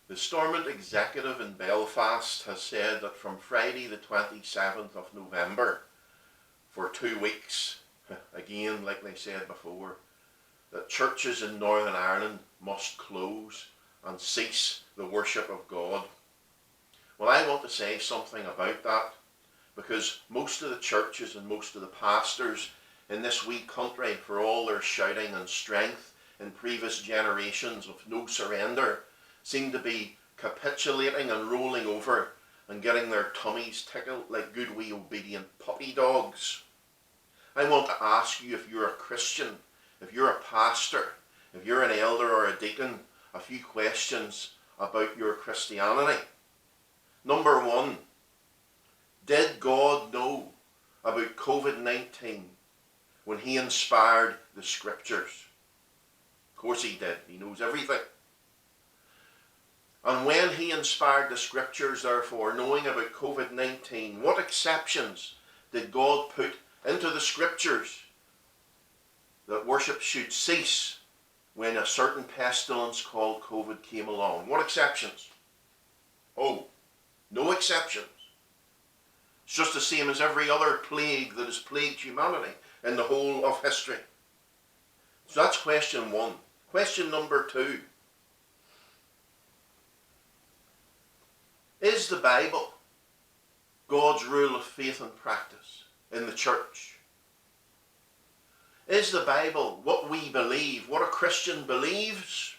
The Stormont executive in Belfast has said that from Friday the 27th of November for 2 weeks, again like they said before, that churches in Northern Ireland must close and cease the worship of God. Well, I want to say something about that, because most of the churches and most of the pastors in this wee country, for all their shouting and strength in previous generations of no surrender, seem to be capitulating and rolling over and getting their tummies tickled like good wee obedient puppy dogs. I want to ask you, if you're a Christian, if you're a pastor, if you're an elder or a deacon, a few questions about your Christianity. Number one, did God know about COVID-19 when he inspired the scriptures? Of course he did. He knows everything. And when he inspired the scriptures, therefore, knowing about COVID-19, what exceptions did God put into the scriptures that worship should cease when a certain pestilence called COVID came along? What exceptions? Oh, no exceptions. It's just the same as every other plague that has plagued humanity in the whole of history. So that's question one. Question number two. Is the Bible God's rule of faith and practice in the church? Is the Bible what we believe, what a Christian believes,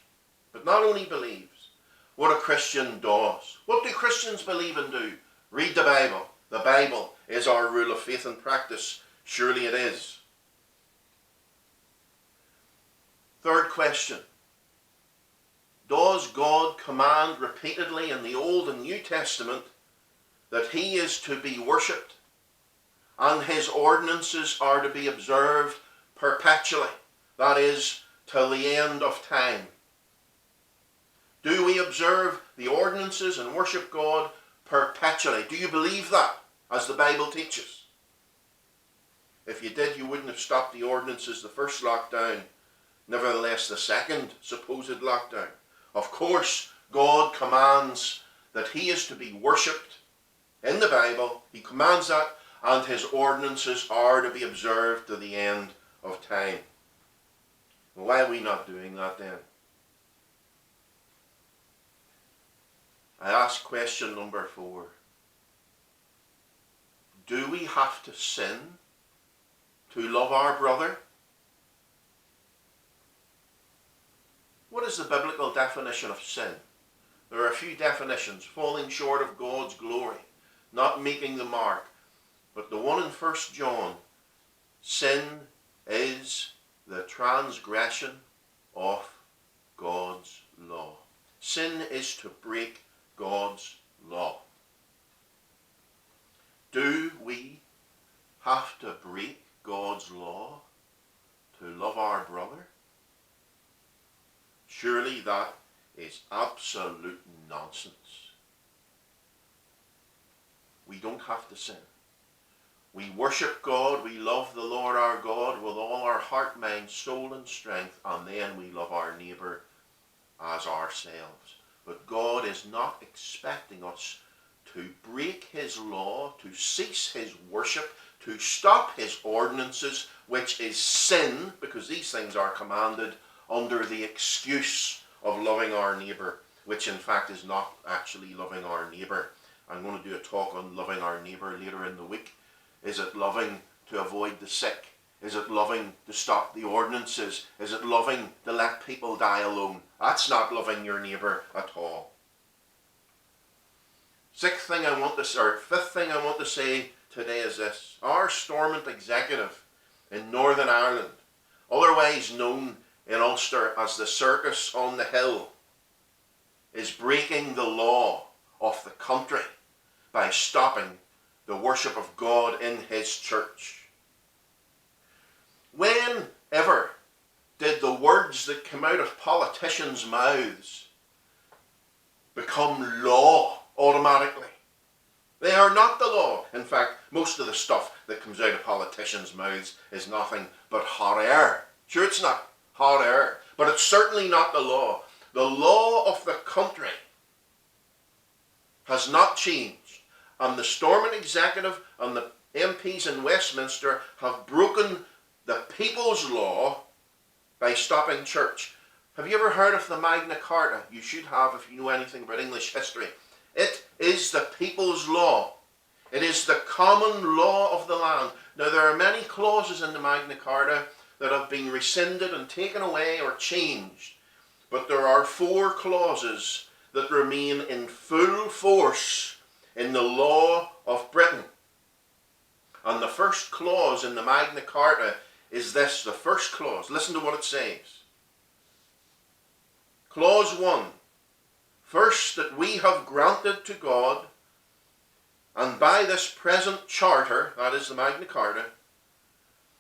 but not only believes, what a Christian does? What do Christians believe and do? Read the Bible. The Bible is our rule of faith and practice. Surely it is. Third question. Does God command repeatedly in the Old and New Testament that he is to be worshipped and his ordinances are to be observed perpetually? That is, till the end of time. Do we observe the ordinances and worship God perpetually? Do you believe that, as the Bible teaches? If you did, you wouldn't have stopped the ordinances the first lockdown, nevertheless the second supposed lockdown. Of course, God commands that he is to be worshipped in the Bible. He commands that, and his ordinances are to be observed to the end of time. Why are we not doing that then? I ask question number 4. Do we have to sin to love our brother? What is the biblical definition of sin? There are a few definitions: falling short of God's glory, not making the mark. But the one in 1 John, sin is the transgression of God's law. Sin is to break God's law. Do we have to break God's law to love our brother? Surely that is absolute nonsense. We don't have to sin. We worship God, we love the Lord our God with all our heart, mind, soul and strength, and then we love our neighbour as ourselves. But God is not expecting us to break his law, to cease his worship, to stop his ordinances, which is sin, because these things are commanded under the excuse of loving our neighbour, which in fact is not actually loving our neighbour. I'm going to do a talk on loving our neighbour later in the week. Is it loving to avoid the sick? Is it loving to stop the ordinances? Is it loving to let people die alone? That's not loving your neighbour at all. Fifth thing I want to say today is this. Our Stormont executive in Northern Ireland, otherwise known in Ulster as the Circus on the Hill, is breaking the law of the country by stopping the worship of God in his church. Whenever did the words that come out of politicians' mouths become law automatically? They are not the law. In fact, most of the stuff that comes out of politicians' mouths is nothing but hot air. Sure, it's not hot air, but it's certainly not the law. The law of the country has not changed. And the Stormont Executive and the MPs in Westminster have broken the people's law by stopping church. Have you ever heard of the Magna Carta? You should have if you know anything about English history. It is the people's law. It is the common law of the land. Now there are many clauses in the Magna Carta that have been rescinded and taken away or changed. But there are 4 clauses that remain in full force in the law of Britain. And the first clause in the Magna Carta is this, the first clause. Listen to what it says. Clause 1. First, that we have granted to God, and by this present charter, that is the Magna Carta,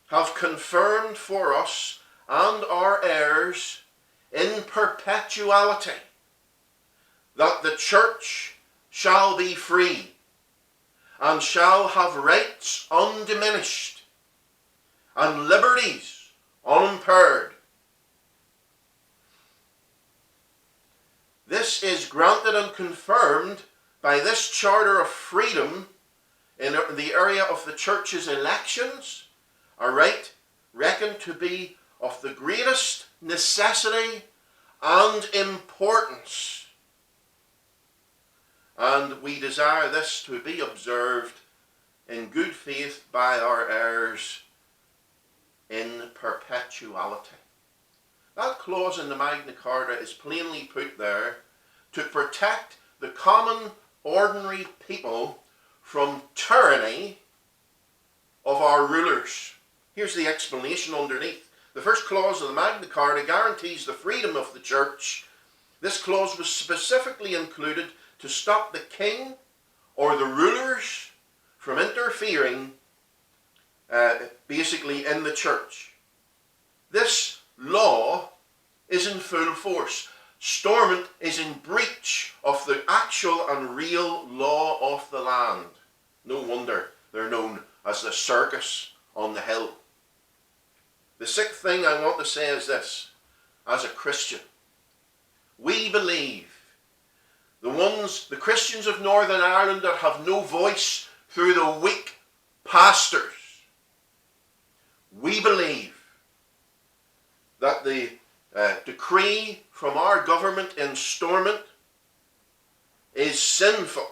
have confirmed for us and our heirs in perpetuality that the church shall be free and shall have rights undiminished and liberties unimpaired. This is granted and confirmed by this charter of freedom in the area of the church's elections, a right reckoned to be of the greatest necessity and importance. And we desire this to be observed in good faith by our heirs in perpetuality. That clause in the Magna Carta is plainly put there to protect the common, ordinary people from tyranny of our rulers. Here's the explanation underneath. The first clause of the Magna Carta guarantees the freedom of the church. This clause was specifically included to stop the king or the rulers from interfering basically in the church. This law is in full force. Stormont is in breach of the actual and real law of the land. No wonder they're known as the circus on the hill. The 6th thing I want to say is this. As a Christian, we believe the Christians of Northern Ireland that have no voice through the weak pastors, we believe that the decree from our government in Stormont is sinful.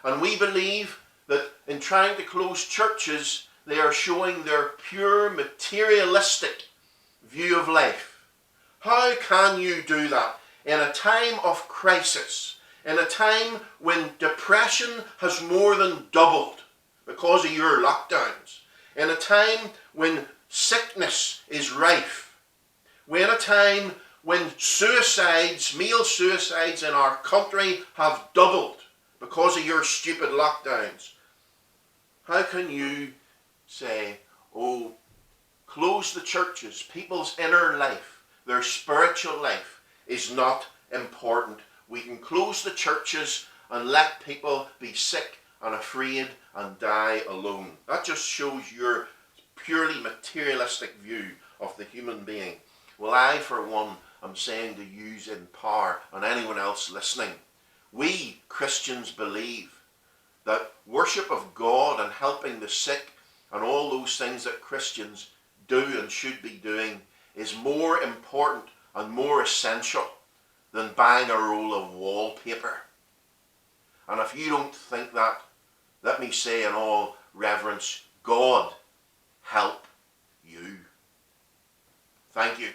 And we believe that in trying to close churches, they are showing their pure materialistic view of life. How can you do that in a time of crisis, in a time when depression has more than doubled because of your lockdowns, in a time when sickness is rife, in a time when suicides, male suicides in our country have doubled because of your stupid lockdowns? How can you say, oh, close the churches? People's inner life, their spiritual life is not important. We can close the churches and let people be sick and afraid and die alone. That just shows your purely materialistic view of the human being. Well, I, for one, am saying to you in power and anyone else listening, we Christians believe that worship of God and helping the sick and all those things that Christians do and should be doing is more important and more essential than buying a roll of wallpaper. And if you don't think that, let me say in all reverence, God help you. Thank you.